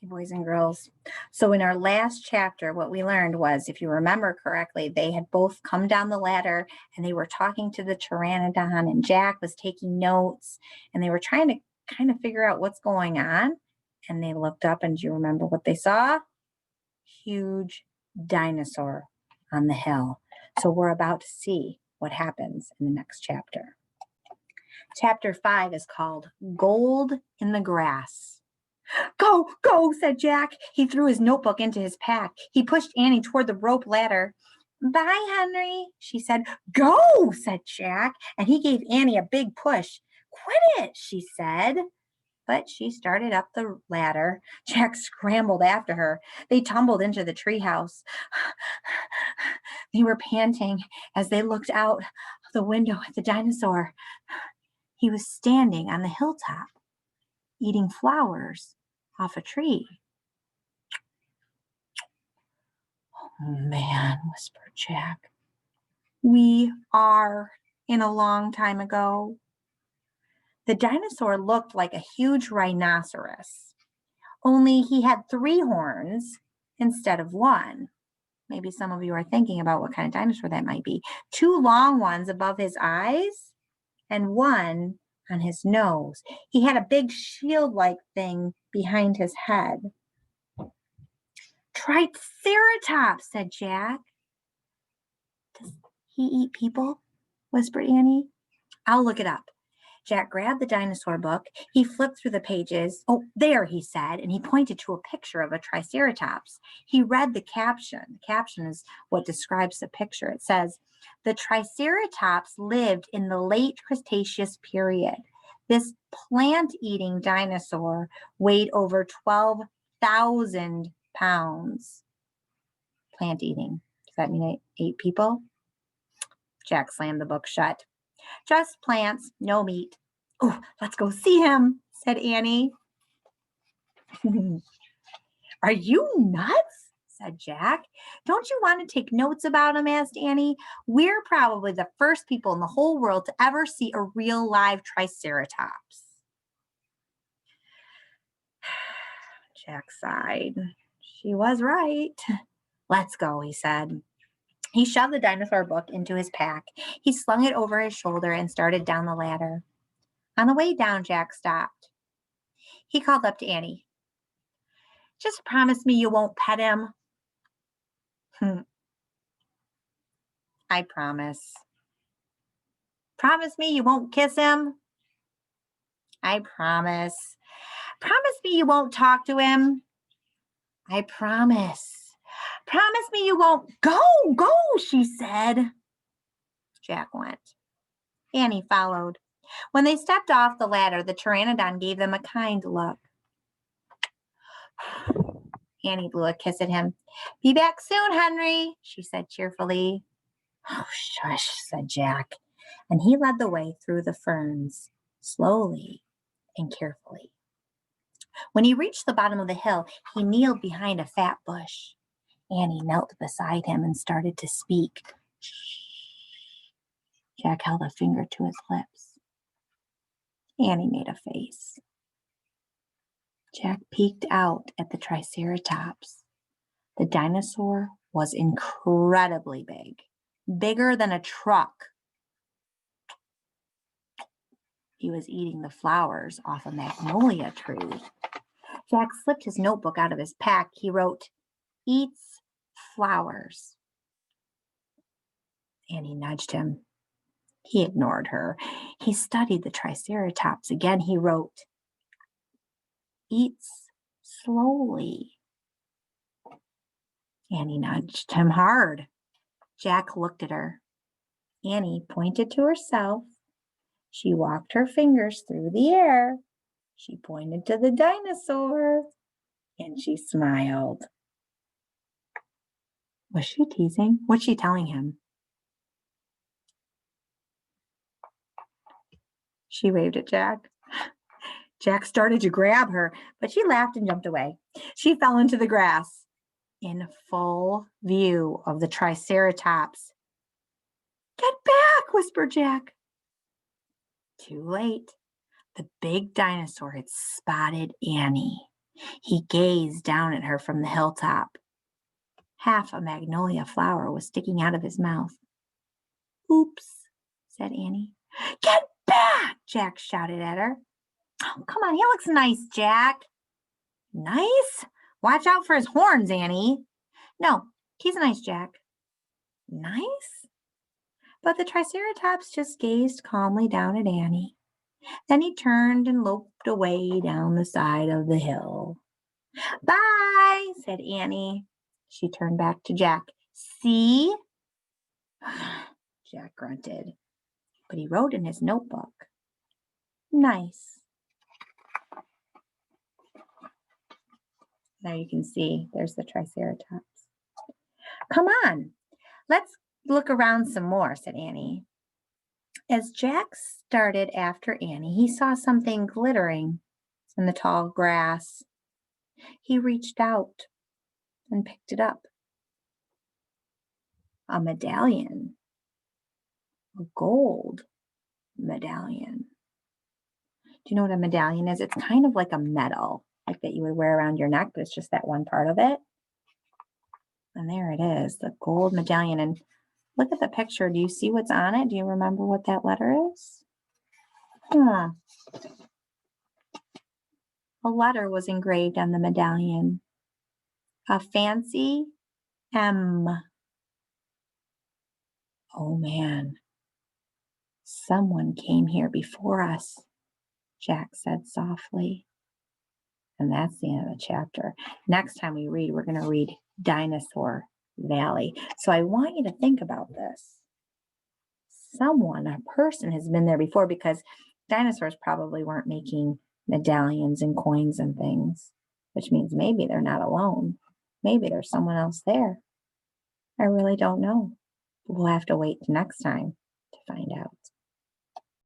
Boys and girls. So in our last chapter, what we learned was, if you remember correctly, they had both come down the ladder and they were talking to the pteranodon, and Jack was taking notes, and they were trying to kind of figure out what's going on. And they looked up, and do you remember what they saw? Huge dinosaur on the hill. So we're about to see what happens in the next chapter. Chapter 5 is called Gold in the Grass. Go, go, said Jack. He threw his notebook into his pack. He pushed Annie toward the rope ladder. Bye, Henry, she said. Go, said Jack, and he gave Annie a big push. Quit it, she said. But she started up the ladder. Jack scrambled after her. They tumbled into the treehouse. They were panting as they looked out the window at the dinosaur. He was standing on the hilltop, eating flowers off a tree. Oh, man, whispered Jack. We are in a long time ago. The dinosaur looked like a huge rhinoceros, only he had 3 horns instead of 1. Maybe some of you are thinking about what kind of dinosaur that might be. 2 long ones above his eyes and 1 on his nose. He had a big shield-like thing behind his head. Triceratops, said Jack. Does he eat people? Whispered Annie. I'll look it up. Jack grabbed the dinosaur book. He flipped through the pages. Oh, there, he said, and he pointed to a picture of a Triceratops. He read the caption. The caption is what describes the picture. It says, the Triceratops lived in the late Cretaceous period. This plant-eating dinosaur weighed over 12,000 pounds. Plant-eating. Does that mean it ate people? Jack slammed the book shut. Just plants, no meat. Oh, let's go see him, said Annie. Are you nuts? Said Jack. Don't you want to take notes about him? Asked Annie. We're probably the first people in the whole world to ever see a real live Triceratops. Jack sighed. She was right. Let's go, he said. He shoved the dinosaur book into his pack. He slung it over his shoulder and started down the ladder. On the way down, Jack stopped. He called up to Annie. Just promise me you won't pet him. I promise. Promise me you won't kiss him. I promise. Promise me you won't talk to him. I promise. Promise me you won't. Go, go, she said. Jack went. Annie followed. When they stepped off the ladder, the pteranodon gave them a kind look. Annie blew a kiss at him. Be back soon, Henry, she said cheerfully. Oh, shush, said Jack, and he led the way through the ferns, slowly and carefully. When he reached the bottom of the hill, he kneeled behind a fat bush. Annie knelt beside him and started to speak. Jack held a finger to his lips. Annie made a face. Jack peeked out at the Triceratops. The dinosaur was incredibly big, bigger than a truck. He was eating the flowers off a magnolia tree. Jack slipped his notebook out of his pack. He wrote, eats flowers. Annie nudged him. He ignored her. He studied the Triceratops. Again, he wrote, eats slowly. Annie nudged him hard. Jack looked at her. Annie pointed to herself. She walked her fingers through the air. She pointed to the dinosaur, and she smiled. Was she teasing? What's she telling him? She waved at Jack. Jack started to grab her, but she laughed and jumped away. She fell into the grass in full view of the Triceratops. Get back, whispered Jack. Too late. The big dinosaur had spotted Annie. He gazed down at her from the hilltop. Half a magnolia flower was sticking out of his mouth. Oops, said Annie. Get back, Jack shouted at her. Oh, come on, he looks nice, Jack. Nice? Watch out for his horns, Annie. No, he's nice, Jack. Nice? But the Triceratops just gazed calmly down at Annie. Then he turned and loped away down the side of the hill. Bye, said Annie. She turned back to Jack. See? Jack grunted, but he wrote in his notebook. Nice. Now you can see there's the Triceratops. Come on, let's look around some more, said Annie. As Jack started after Annie, he saw something glittering in the tall grass. He reached out and picked it up. A medallion. A gold medallion. Do you know what a medallion is? It's kind of like a medal, like that you would wear around your neck, but it's just that one part of it. And there it is, the gold medallion. And look at the picture. Do you see what's on it? Do you remember what that letter is? A letter was engraved on the medallion. A fancy M. Oh man, someone came here before us, Jack said softly. And that's the end of the chapter. Next time we read, we're going to read Dinosaur Valley. So I want you to think about this. Someone, a person has been there before, because dinosaurs probably weren't making medallions and coins and things, which means maybe they're not alone. Maybe there's someone else there. I really don't know. We'll have to wait next time to find out.